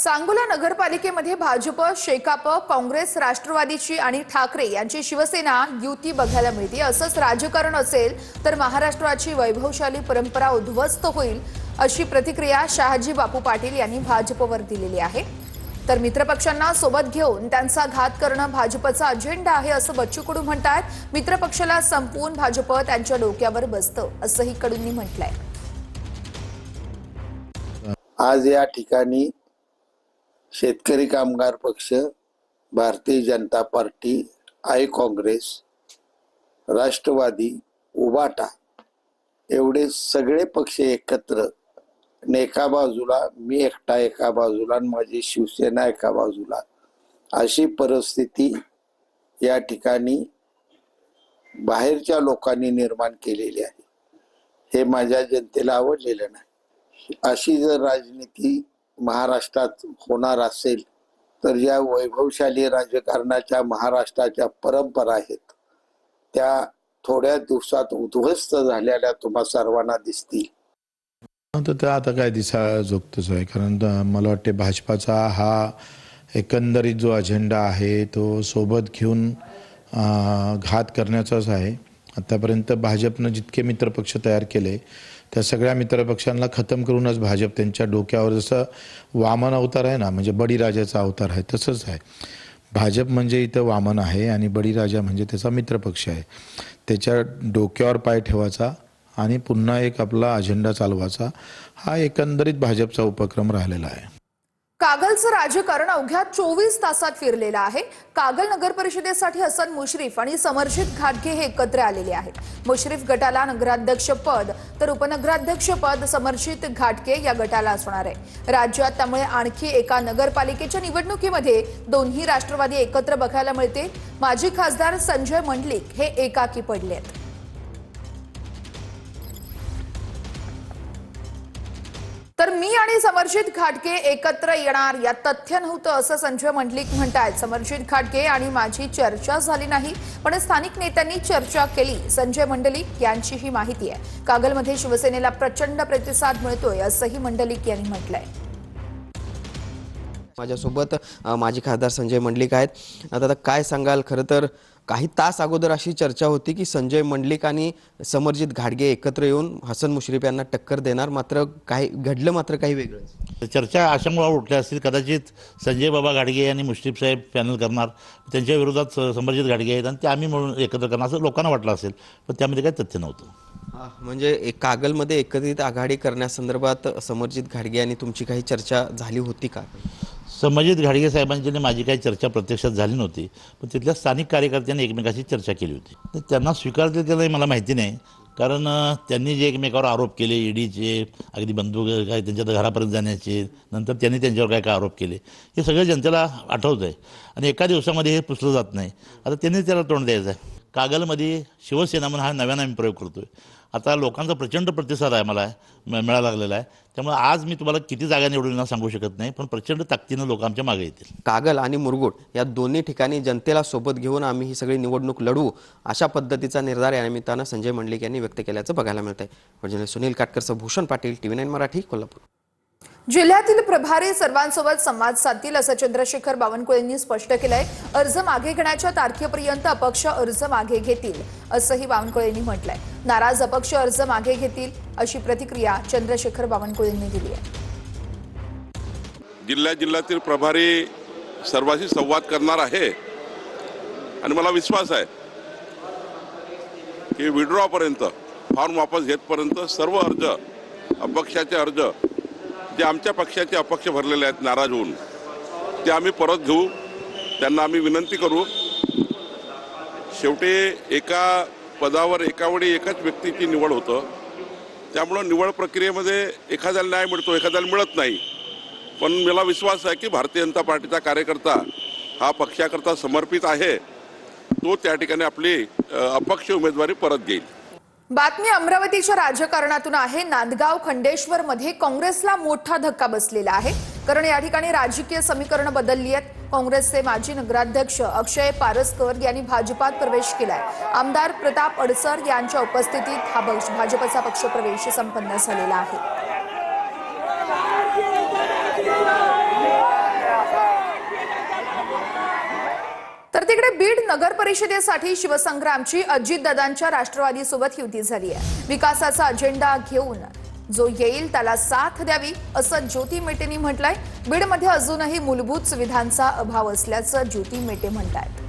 सांगोला नगरपालिकेमध्ये भाजप, शेकाप, काँग्रेस, राष्ट्रवादीची आणि ठाकरे यांची शिवसेना युती बघायला मिळते। असंच राजकारण असेल तर महाराष्ट्राची वैभवशाली परंपरा उद्ध्वस्त होईल, अशी प्रतिक्रिया शहाजी बापू पाटील यांनी भाजपवर दिलेली आहे। तर मित्रपक्षांना सोबत घेऊन त्यांचा घात करणं भाजपचा अजेंडा आहे, असं बच्चू कडू म्हणतात। मित्रपक्षाला संपवून भाजप त्यांच्या डोक्यावर बसतं, असंही कडूंनी म्हटलंय। आज या ठिकाणी शेतकरी कामगार पक्ष, भारतीय जनता पार्टी, आय काँग्रेस, राष्ट्रवादी, उबाटा एवढे सगळे पक्ष एकत्र एका बाजूला, मी एकटा एका बाजूला आणि माझी शिवसेना एका बाजूला, अशी परिस्थिती या ठिकाणी बाहेरच्या लोकांनी निर्माण केलेली आहे। हे माझ्या जनतेला आवडलेलं नाही। अशी जर राजनीती महाराष्ट्रात होणार असेल तर या वैभवशाली राजकारणाच्या महाराष्ट्राच्या परंपरा आहेत त्या थोड्या दिवसात उद्ध्वस्त झालेल्या तुम्हा सर्वांना दिसतील। तर आता काय दिसाजोगतच आहे, कारण मला वाटते भाजपाचा हा एकंदरीत जो अजेंडा आहे तो सोबत घेऊन घात करण्याचाच आहे। आतापर्यंत भाजपनं जितके मित्रपक्ष तयार केले त्या सगळ्या मित्रपक्षांना खतम करूनच भाजप त्यांच्या डोक्यावर, जसं वामन अवतार आहे ना, म्हणजे बळीराजाचा अवतार आहे, तसंच आहे भाजप। म्हणजे इथं वामन आहे आणि बळीराजा म्हणजे त्याचा मित्रपक्ष आहे। त्याच्या डोक्यावर पाय ठेवायचा आणि पुन्हा एक आपला अजेंडा चालवायचा, हा एकंदरीत भाजपचा उपक्रम राहिलेला आहे। कागलचं राजकारण अवघ्या 24 तासात फिरलेलं आहे। कागल नगर परिषदेसाठी हसन मुश्रीफ आणि समर्जित घाटगे हे एकत्र आलेले आहेत। मुश्रीफ गटाला नगराध्यक्ष पद तर उपनगराध्यक्ष पद समर्जित घाटगे या गटाला असणार आहे। राज्यात त्यामुळे आणखी एका नगरपालिकेच्या निवडणुकीमध्ये दोन्ही राष्ट्रवादी एकत्र बघायला मिळते। माजी खासदार संजय मंडलिक हे एकाकी पडलेत। तर मी आणि समर्जित घाटगे एकत्र येणार या तथ्य नव्हतं, असं संजय मंडलिक म्हणतात। समर्जित घाटगे आणि माझी चर्चा झाली नाही, पण स्थानिक नेत्यांनी चर्चा केली, संजय मंडलिक यांची ही माहिती आहे। कागलमध्ये शिवसेनेला प्रचंड प्रतिसाद मिळतोय, असंही मंडलिक यांनी म्हटलंय। माझ्यासोबत माजी खासदार संजय मंडलिक आहेत। आता काय सांगाल, खरं तर काही तास अगोदर अशी चर्चा होती की संजय मंडलिक आणि समर्जित घाटगे एकत्र येऊन हसन मुश्रीफ यांना टक्कर देणार, मात्र काही घडलं, मात्र काही वेगळंच। चर्चा अशामुळे उठल्या असतील, कदाचित संजय बाबा घाटगे आणि मुश्रीफ साहेब पॅनल करणार, त्यांच्या विरोधात समर्जित घाटगे आहेत आणि ते आम्ही म्हणून एकत्र करणार असं लोकांना वाटलं असेल, पण त्यामध्ये काही तथ्य नव्हतं। म्हणजे कागलमध्ये एकत्रित आघाडी करण्यासंदर्भात समर्जित घाटगे आणि तुमची काही चर्चा झाली होती का? समर्जित घाटगे साहेबांची माझी काही चर्चा प्रत्यक्षात झाली नव्हती, पण तिथल्या स्थानिक कार्यकर्त्यांनी एकमेकाशी चर्चा केली होती। त्यांना स्वीकारले की नाही मला माहिती नाही, कारण त्यांनी जे एकमेकावर आरोप केले, ईडीचे अगदी बंदूक काय त्यांच्या घरापर्यंत जाण्याचे, नंतर त्यांनी त्यांच्यावर काय काय आरोप केले, हे सगळं जनतेला आठवतं आहे आणि एका दिवसामध्ये हे पुसलं जात नाही। आता त्यांनी त्याला तोंड द्यायचं आहे। कागलमध्ये शिवसेना म्हणून हा नव्यानं आम्ही प्रयोग करतोय। आता लोकांचा प्रचंड प्रतिसाद आहे मला मिळायला लागलेला आहे, त्यामुळे आज मी तुम्हाला किती जागा निवडून सांगू शकत नाही, पण प्रचंड ताकदीनं लोक आमच्या मागे येतील। कागल आणि मुरगुड या दोन्ही ठिकाणी जनतेला सोबत घेऊन आम्ही ही सगळी निवडणूक लढवू, अशा पद्धतीचा निर्धार या निमित्तानं संजय मंडलिक यांनी व्यक्त केल्याचं बघायला मिळतंय। म्हणजे सुनील काटकरसह भूषण पाटील, TV9 मराठी, कोल्हापूर। जिल्ह्यातील प्रभारी सर्वांसोबत संवाद साधतील, असं चंद्रशेखर बावनकुळेंनी स्पष्ट केलंय। अर्ज मागे घेण्याच्या तारखेपर्यंत अपक्ष अर्ज मागे घेतील, असंही बावनकुळेंनी म्हटलंय। नाराज अपक्ष अर्ज मागे घेतील, अशी प्रतिक्रिया चंद्रशेखर बावनकुळेंनी दिली आहे। जिल्ह्यातील प्रभारी सर्वांशी संवाद करणार आहे आणि मला विश्वास आहे की विड्रॉपर्यंत, फॉर्म वापस घेतपर्यंत सर्व अर्ज, अपक्षाचे अर्ज जे आमच्या पक्षाचे अपक्ष भरलेले आहेत नाराज होऊन, ते आम्ही परत घेऊ। त्यांना आम्ही विनंती करू। शेवटी एका पदावर एकावेळी एकाच व्यक्तीची निवड होतं, त्यामुळं निवड प्रक्रियेमध्ये एखाद्याला न्याय मिळतो, एखाद्याला मिळत नाही, पण मला विश्वास आहे की भारतीय जनता पार्टीचा कार्यकर्ता हा पक्षाकरता समर्पित आहे, तो त्या ठिकाणी आपली अपक्ष उमेदवारी परत घेईल। बातमी अमरावतीच्या राजकारणातून आहे। नांदगाव खंडेश्वर मध्ये काँग्रेसला मोठा धक्का बसलेला आहे, कारण या ठिकाणी राजकीय समीकरण बदलली आहेत। काँग्रेसचे माजी नगराध्यक्ष अक्षय पारसकर यांनी भाजपात प्रवेश केलाय। आमदार प्रताप अडसर यांच्या उपस्थितीत हा भाजपचा पक्षप्रवेश संपन्न झालेला आहे। परिषदेसाठी शिवसंग्रामची अजितदादांच्या राष्ट्रवादीसोबत युती झाली आहे. विकासाचा अजेंडा घेऊन जो येईल त्याला साथ द्यावी असं ज्योती मेटेंनी म्हटलंय. बीडमध्ये अजूनही मूलभूत सुविधांचा अभाव असल्याचं ज्योती मेटे म्हणतात.